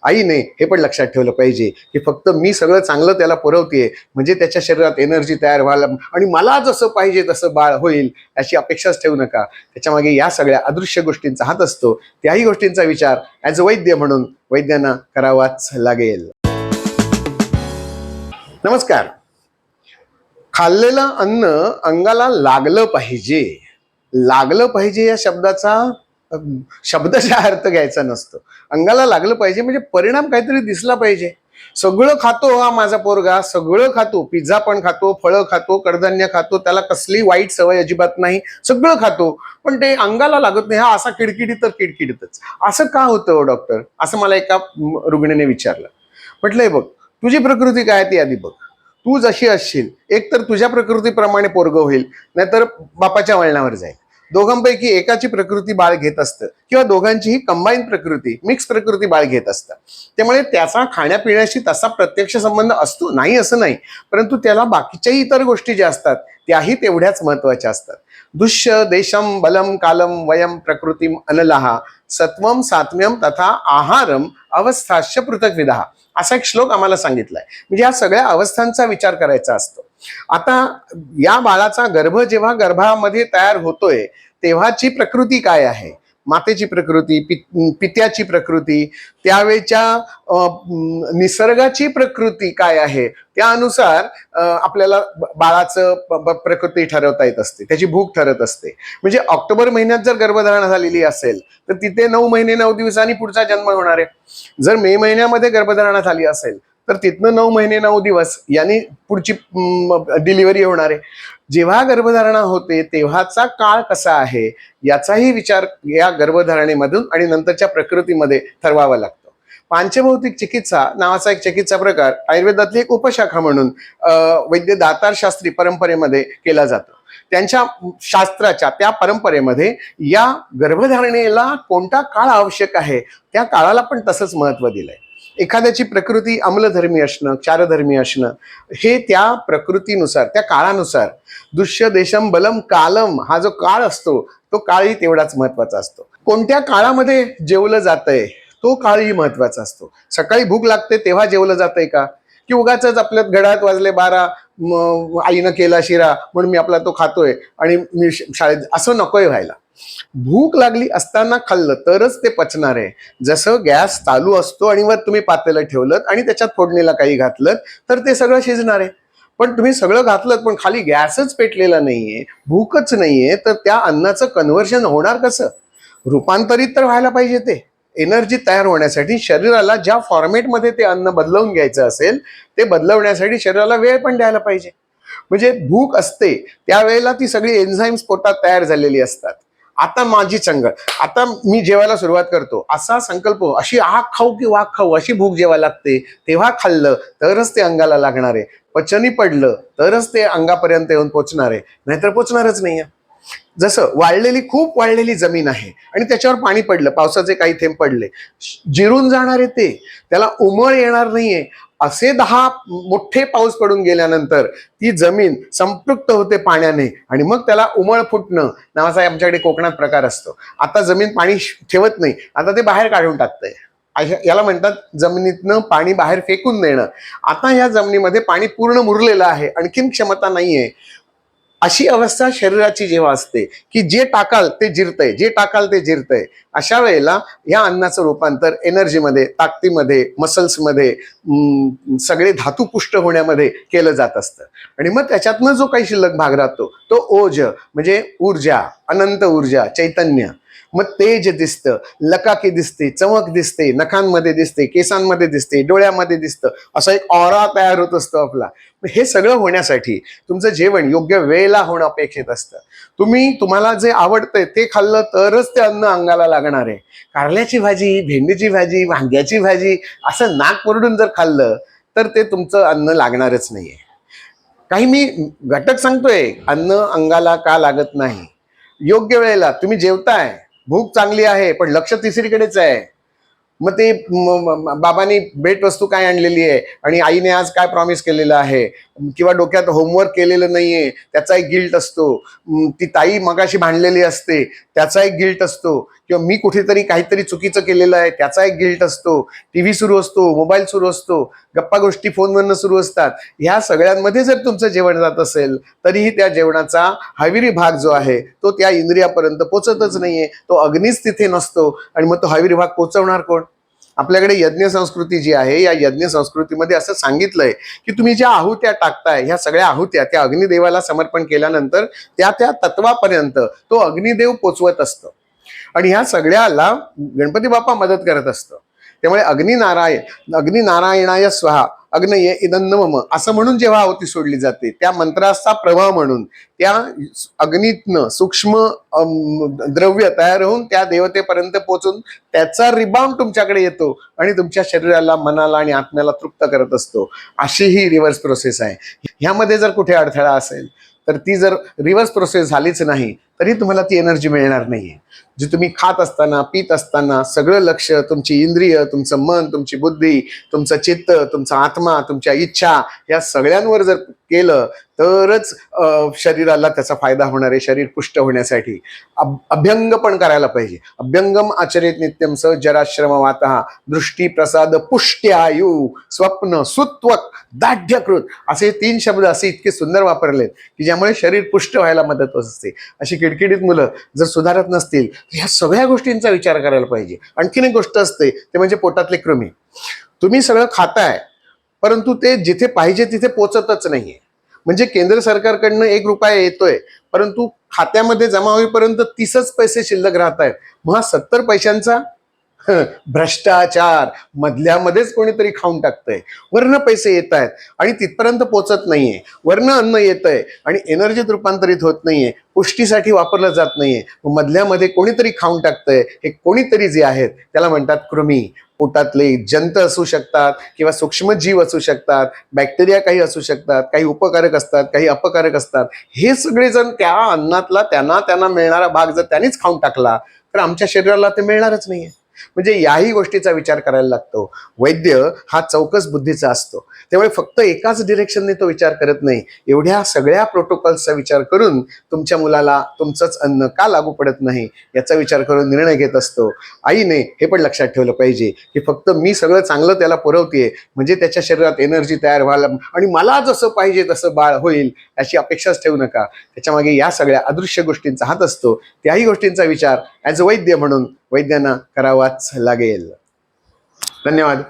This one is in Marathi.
आईने हे पण लक्षात ठेवलं पाहिजे की फक्त मी सगळं चांगलं त्याला पुरवतेय म्हणजे त्याच्या शरीरात एनर्जी तयार व्हायला आणि मला जसं पाहिजे तसं बाळ होईल अशी अपेक्षाच ठेवू नका. त्याच्यामागे या सगळ्या अदृश्य गोष्टींचा हात असतो. त्याही गोष्टींचा विचार ॲज अ वैद्य म्हणून वैद्यांना करावाच लागेल. नमस्कार. खाल्लेलं अन्न अंगाला लागलं पाहिजे. लागलं पाहिजे या शब्दाचा शब्दशः अर्थ घ्यायचा नसतो. अंगाला लागलं पाहिजे म्हणजे परिणाम काहीतरी दिसला पाहिजे. सगळं खातो हा माझा पोरगा, सगळं खातो, पिझ्झा पण खातो, फळं खातो, कडधान्य खातो, त्याला कसली वाईट सवय अजिबात नाही, सगळं खातो, पण ते अंगाला लागत नाही. हा असा किडकिडी तर किडकिडीतच. असं का होतं डॉक्टर, असं मला एका रुग्णाने विचारलं. म्हटलंय बघ, तुझी प्रकृती काय ती आधी बघ. तू जशी असशील एक तर तुझ्या प्रकृतीप्रमाणे पोरगं होईल, नाहीतर बापाच्या वळणावर जाईल. दोघांपैकी एकाची प्रकृती बाळ घेत असतं किंवा दोघांचीही कंबाईन प्रकृती, मिक्स प्रकृती बाळ घेत असतं. त्यामुळे त्याचा खाण्यापिण्याशी तसा प्रत्यक्ष संबंध असतो नाही असं नाही, परंतु त्याला बाकीच्याही इतर गोष्टी ज्या असतात त्याही तेवढ्याच महत्वाच्या असतात. दुष्य देशम बलम कालम वयम प्रकृतीम अनलहा सत्वम सात्म्यम तथा आहारम अवस्थाश्च पृथक्विदः असा एक श्लोक आम्हाला सांगितलाय. म्हणजे या सगळ्या अवस्थांचा विचार करायचा असतो. आता या बाळाचा गर्भ जेव्हा गर्भामध्ये तयार होतोय तेव्हाची प्रकृती काय आहे, मातेची प्रकृती, पित्याची प्रकृती, त्यावेळेच्या निसर्गाची प्रकृती काय आहे, त्यानुसार आपल्याला बाळाचं प्रकृती ठरवता येत असते, त्याची भूक ठरत असते. म्हणजे ऑक्टोबर महिन्यात जर गर्भधारणा झालेली असेल तर तिथे 9 महिने 9 दिवसांनी पुढचा जन्म होणार आहे. जर मे महिन्यामध्ये गर्भधारणा झाली असेल तर तिथनं 9 महिने 9 दिवस यांनी पुढची डिलिव्हरी होणार आहे. जेव्हा गर्भधारणा होते तेव्हाचा काळ कसा आहे याचाही विचार या गर्भधारणेमधून आणि नंतरच्या प्रकृतीमध्ये ठरवावा लागतो. पांचभौतिक चिकित्सा नावाचा एक चिकित्सा प्रकार आयुर्वेदातली एक उपशाखा म्हणून वैद्य दातार शास्त्री परंपरेमध्ये केला जातो. त्यांच्या शास्त्राच्या त्या परंपरेमध्ये या गर्भधारणेला कोणता काळ आवश्यक आहे त्या काळाला पण तसंच महत्व दिलंय. एखाद्याची प्रकृती अम्लधर्मी असणं, क्षारधर्मी असणं हे त्या प्रकृतीनुसार त्या काळानुसार दुष्य देशम बलम कालम हा जो काळ असतो तो काळही तेवढाच महत्वाचा असतो. कोणत्या काळामध्ये जेवलं जातंय तो काळही महत्वाचा असतो. सकाळी भूक लागते तेव्हा जेवलं जातंय का, की उगाच आपल्या घड्याळात वाजले 12 आईनं केला शिरा म्हणून मी आपला तो खातोय आणि मी शाळेत, असं नकोय व्हायला. भूक लागली असताना खाल्लं तरच ते पचणार आहे. जसं गॅस चालू असतो आणि वर तुम्ही पातेलं ठेवलं आणि त्याच्यात फोडणीला काही घातलं तर ते सगळं शिजणार आहे. पण तुम्ही सगळं घातलं पण खाली गॅसच पेटलेला नाहीये, भूकच नाहीये, तर त्या अन्नाचं कन्व्हर्शन होणार कसं? रूपांतरित तर व्हायला पाहिजे. ते एनर्जी तयार होण्यासाठी शरीराला ज्या फॉर्मेटमध्ये ते अन्न बदलवून घ्यायचं असेल ते बदलवण्यासाठी शरीराला वेळ पण द्यायला पाहिजे. म्हणजे भूक असते त्यावेळेला ती सगळी एन्झाईम्स पोटात तयार झालेली असतात. आता माझी चंगळ, आता मी जेवायला सुरुवात करतो असा संकल्प, अशी आग खाऊ की वाघ खाऊ अशी भूक जेव्हा लागते तेव्हा खाल्लं तरच ते अंगाला लागणार आहे. पचनी पडलं तरच ते अंगापर्यंत येऊन पोचणार आहे, नाहीतर पोचणारच नाहीये. जसं खूप वाळलेली जमीन आहे आणि त्याच्यावर पाणी पडलं, पावसाचे काही थेंब पडले, जिरून जाणार आहे ते, त्याला उमळ येणार नाहीये. असे 10 मोठे पाऊस पडून गेल्यानंतर ती जमीन संपृक्त होते पाण्याने आणि मग त्याला उमळ फुटणं नावाचा आमच्याकडे कोकणात प्रकार असतो. आता जमीन पाणी ठेवत नाही, आता ते बाहेर काढून टाकतंय. याला म्हणतात जमिनीतनं पाणी बाहेर फेकून देणं. आता या जमिनीमध्ये पाणी पूर्ण मुरलेलं आहे, आणखीन क्षमता नाहीये. अशी अवस्था शरीराची जेव्हा असते की जे टाकाल ते जिरतंय, जे टाकाल ते जिरतंय, अशा वेळेला या अन्नाचं रूपांतर एनर्जीमध्ये, ताकदीमध्ये, मसल्समध्ये, सगळे धातू पुष्ट होण्यामध्ये केलं जात असतं. आणि मग त्याच्यातनं जो काही शिल्लक भाग राहतो तो ओज म्हणजे ऊर्जा, अनंत ऊर्जा, चैतन्य. मग तेज दिसतं, लकाकी दिसते, चमक दिसते, नखांमध्ये दिसते, केसांमध्ये दिसते, डोळ्यामध्ये दिसतं, असा एक ऑरा तयार होत असतो आपला. हे सगळं होण्यासाठी तुमचं जेवण योग्य वेळेला होणं अपेक्षित असतं. तुम्हाला जे आवडतंय ते खाल्लं तरच ते अन्न अंगाला लागणार आहे. कारल्याची भाजी, भेंडीची भाजी, वांग्याची भाजी असं नाक पुरडून जर खाल्लं तर ते तुमचं अन्न लागणारच नाहीये. काही मी घटक सांगतोय अन्न अंगाला का लागत नाही. योग्य वेळेला तुम्ही जेवताय, भूक चांगली आहे पण लक्ष तिसरीकडेच आहे. मग ते बाबांनी भेटवस्तू काय आणलेली आहे आणि आईने आज काय प्रॉमिस केलेलं आहे, किंवा डोक्यात होमवर्क केलेलं नाहीये त्याचा एक गिल्ट असतो, ती ताई मगाशी भांडलेली असते त्याचा एक गिल्ट असतो, किंवा मी कुठेतरी काहीतरी चुकीचं केलेलं आहे त्याचा एक गिल्ट असतो, टीव्ही सुरू असतो, मोबाईल सुरू असतो, गप्पा गोष्टी फोनवरनं सुरू असतात. ह्या सगळ्यांमध्ये जर तुमचं जेवण जात असेल तरीही त्या जेवणाचा हविरी भाग जो आहे तो त्या इंद्रियापर्यंत पोचतच नाहीये, तो अग्नीच तिथे नसतो. आणि मग तो हविरी भाग पोचवणार कोण? आपल्याकडे यज्ञ संस्कृती जी आहे या यज्ञ संस्कृतीमध्ये असं सांगितलंय की तुम्ही ज्या आहुत्या टाकताय ह्या सगळ्या आहुत्या त्या अग्निदेवाला समर्पण केल्यानंतर त्या त्या तत्वापर्यंत तो अग्निदेव पोचवत असतो आणि ह्या सगळ्याला गणपती बाप्पा मदत करत असतो. त्यामुळे अग्निनारायणाय स्वाहा अग्नये इदन्न मम असं म्हणून जेव्हा आहुती सोडली जाते त्या मंत्राचा प्रवाह म्हणून त्या अग्नीतनं सूक्ष्म द्रव्य तयार होऊन त्या देवतेपर्यंत पोहोचून त्याचा रिबाउंड तुमच्याकडे येतो आणि तुमच्या शरीराला, मनाला आणि आत्म्याला तृप्त करत असतो. अशी ही रिव्हर्स प्रोसेस आहे. ह्यामध्ये जर कुठे अडथळा असेल तर ती जर रिव्हर्स प्रोसेस झालीच नाही तरी तुम्हाला ती एनर्जी मिळणार नाहीये. जी तुम्ही खात असताना, पित असताना सगळं लक्ष, तुमची इंद्रिय, तुमचं मन, तुमची बुद्धी, तुमचं चित्त, तुमचा आत्मा, तुमच्या इच्छा या सगळ्यांवर जर केलं तरच शरीराला त्याचा फायदा होणार आहे. शरीर पुष्ट होण्यासाठी अभ्यंग पण करायला पाहिजे. अभ्यंगम आचरित नित्यम स जराश्रम वातः दृष्टी प्रसाद पुष्ट्यायु स्वप्न सुत्वक दाढ्यकृत असे 3 शब्द असे इतके सुंदर वापरलेत की ज्यामुळे शरीर पुष्ट व्हायला मदत होत असते. अशी किडकिडीत मुलं जर सुधारत नसतील ह्या सगळ्या गोष्टींचा विचार करायला पाहिजे. आणखीन एक गोष्ट असते ते म्हणजे पोटातले कृमी. तुम्ही सगळं खाताय परंतु ते जिथे पाहिजे तिथे पोचतच नाहीये. म्हणजे केंद्र सरकारकडनं 1 रुपया येतोय परंतु खात्यामध्ये जमा होईपर्यंत 30च पैसे शिल्लक राहत आहेत. मग हा 70 पैशांचा भ्रष्टाचार मधल्यामध्येच कोणीतरी खाऊन टाकतंय. वरनं पैसे येत आहेत आणि तिथपर्यंत पोचत नाहीये. वरनं अन्न येतंय आणि एनर्जीत रूपांतरित होत नाहीये, पुष्टीसाठी वापरलं जात नाहीये. मधल्यामध्ये कोणीतरी खाऊन टाकतंय. हे कोणीतरी जे आहेत त्याला म्हणतात कृमी. पोटातले जंत असू शकतात किंवा सूक्ष्म जीव असू शकतात, बॅक्टेरिया काही असू शकतात, काही उपकारक असतात, काही अपकारक असतात. हे सगळेजण त्या अन्नातला त्यांना मिळणारा भाग जर त्यांनीच खाऊन टाकला तर आमच्या शरीराला ते मिळणारच नाहीये. म्हणजे याही गोष्टीचा विचार करायला लागतो. वैद्य हा चौकस बुद्धीचा असतो, त्यामुळे फक्त एकाच डिरेक्शनने तो विचार करत नाही. एवढ्या सगळ्या प्रोटोकॉल्सचा विचार करून तुमच्या मुलाला तुमचंच अन्न का लागू पडत नाही याचा विचार करून निर्णय घेत असतो. आईने हे पण लक्षात ठेवलं पाहिजे की फक्त मी सगळं चांगलं त्याला पुरवतेय म्हणजे त्याच्या शरीरात एनर्जी तयार व्हायला आणि मला जसं पाहिजे तसं बाळ होईल अशी अपेक्षाच ठेवू नका. त्याच्यामागे या सगळ्या अदृश्य गोष्टींचा हात असतो. त्याही गोष्टींचा विचार ॲज अ वैद्य म्हणून वैद्यांना करावाच लागेल. धन्यवाद.